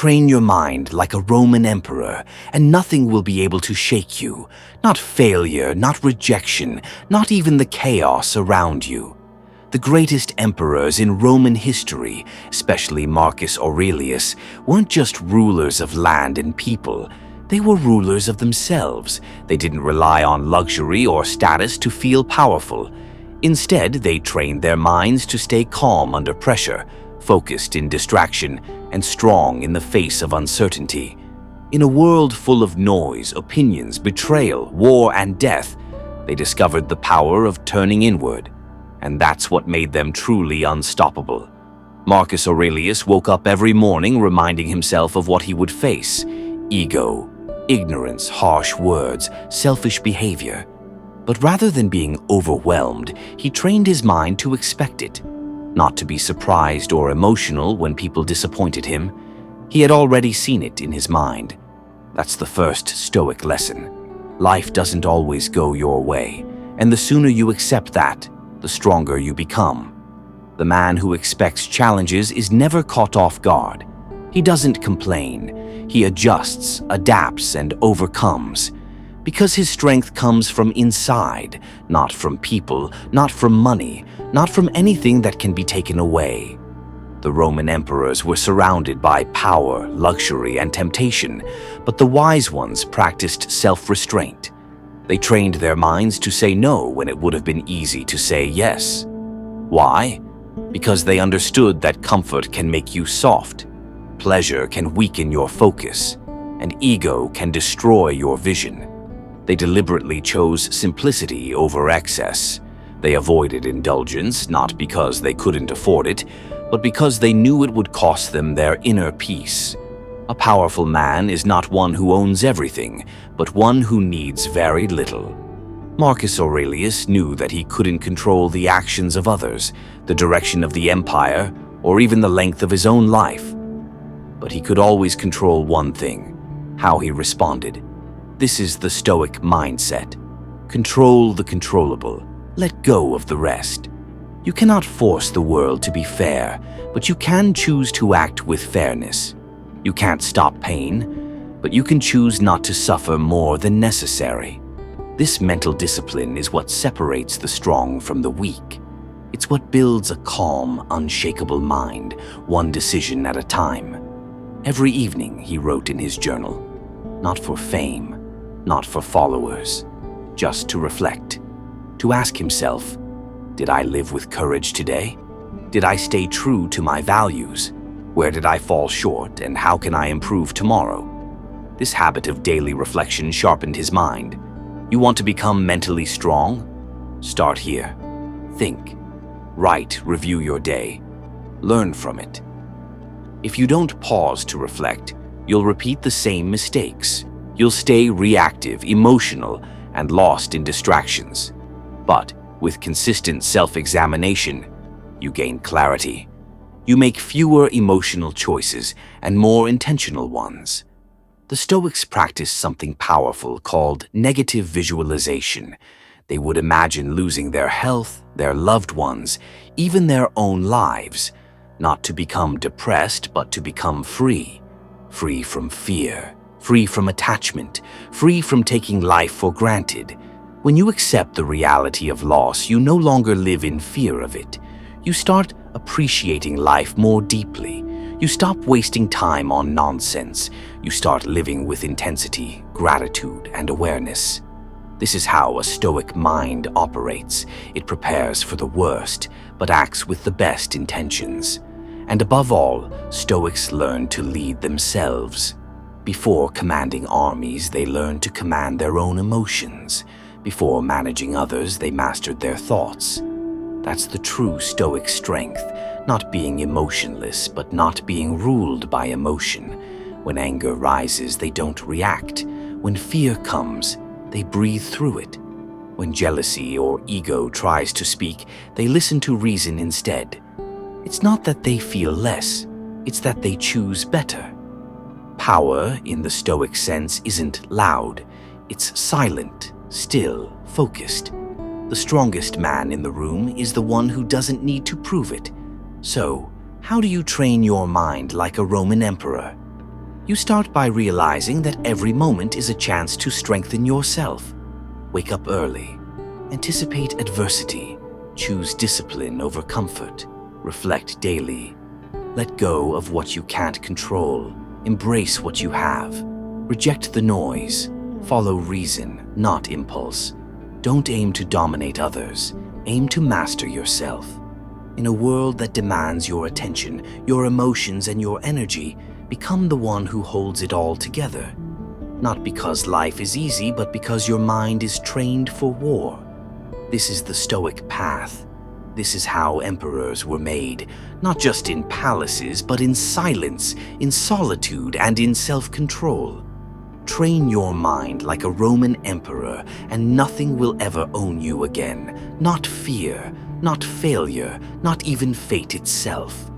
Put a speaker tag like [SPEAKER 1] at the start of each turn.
[SPEAKER 1] Train your mind like a Roman emperor, and nothing will be able to shake you. Not failure, not rejection, not even the chaos around you. The greatest emperors in Roman history, especially Marcus Aurelius, weren't just rulers of land and people. They were rulers of themselves. They didn't rely on luxury or status to feel powerful. Instead, they trained their minds to stay calm under pressure, focused in distraction, and strong in the face of uncertainty. In a world full of noise, opinions, betrayal, war, and death, they discovered the power of turning inward, and that's what made them truly unstoppable. Marcus Aurelius woke up every morning reminding himself of what he would face: ego, ignorance, harsh words, selfish behavior. But rather than being overwhelmed, he trained his mind to expect it, not to be surprised or emotional when people disappointed him. He had already seen it in his mind. That's the first Stoic lesson. Life doesn't always go your way, and the sooner you accept that, the stronger you become. The man who expects challenges is never caught off guard. He doesn't complain. He adjusts, adapts, and overcomes. Because his strength comes from inside, not from people, not from money, not from anything that can be taken away. The Roman emperors were surrounded by power, luxury, and temptation, but the wise ones practiced self-restraint. They trained their minds to say no when it would have been easy to say yes. Why? Because they understood that comfort can make you soft, pleasure can weaken your focus, and ego can destroy your vision. They deliberately chose simplicity over excess. They avoided indulgence not because they couldn't afford it, but because they knew it would cost them their inner peace. A powerful man is not one who owns everything, but one who needs very little. Marcus Aurelius knew that he couldn't control the actions of others, the direction of the empire, or even the length of his own life. But he could always control one thing: how he responded. This is the Stoic mindset. Control the controllable. Let go of the rest. You cannot force the world to be fair, but you can choose to act with fairness. You can't stop pain, but you can choose not to suffer more than necessary. This mental discipline is what separates the strong from the weak. It's what builds a calm, unshakable mind, one decision at a time. Every evening, he wrote in his journal, not for fame, not for followers, just to reflect, to ask himself, did I live with courage today? Did I stay true to my values? Where did I fall short, and how can I improve tomorrow? This habit of daily reflection sharpened his mind. You want to become mentally strong? Start here. Think. Write, review your day. Learn from it. If you don't pause to reflect, you'll repeat the same mistakes. You'll stay reactive, emotional, and lost in distractions. But with consistent self-examination, you gain clarity. You make fewer emotional choices and more intentional ones. The Stoics practiced something powerful called negative visualization. They would imagine losing their health, their loved ones, even their own lives, not to become depressed, but to become free. Free from fear, free from attachment, free from taking life for granted. When you accept the reality of loss, you no longer live in fear of it. You start appreciating life more deeply. You stop wasting time on nonsense. You start living with intensity, gratitude, and awareness. This is how a Stoic mind operates. It prepares for the worst, but acts with the best intentions. And above all, Stoics learn to lead themselves. Before commanding armies, they learned to command their own emotions. Before managing others, they mastered their thoughts. That's the true Stoic strength, not being emotionless, but not being ruled by emotion. When anger rises, they don't react. When fear comes, they breathe through it. When jealousy or ego tries to speak, they listen to reason instead. It's not that they feel less, it's that they choose better. Power, in the Stoic sense, isn't loud. It's silent, still, focused. The strongest man in the room is the one who doesn't need to prove it. So, how do you train your mind like a Roman emperor? You start by realizing that every moment is a chance to strengthen yourself. Wake up early. Anticipate adversity. Choose discipline over comfort. Reflect daily. Let go of what you can't control. Embrace what you have. Reject the noise. Follow reason, not impulse. Don't aim to dominate others. Aim to master yourself. In a world that demands your attention, your emotions, and your energy, become the one who holds it all together. Not because life is easy, but because your mind is trained for war. This is the Stoic path. This is how emperors were made, not just in palaces, but in silence, in solitude, and in self-control. Train your mind like a Roman emperor, and nothing will ever own you again. Not fear, not failure, not even fate itself.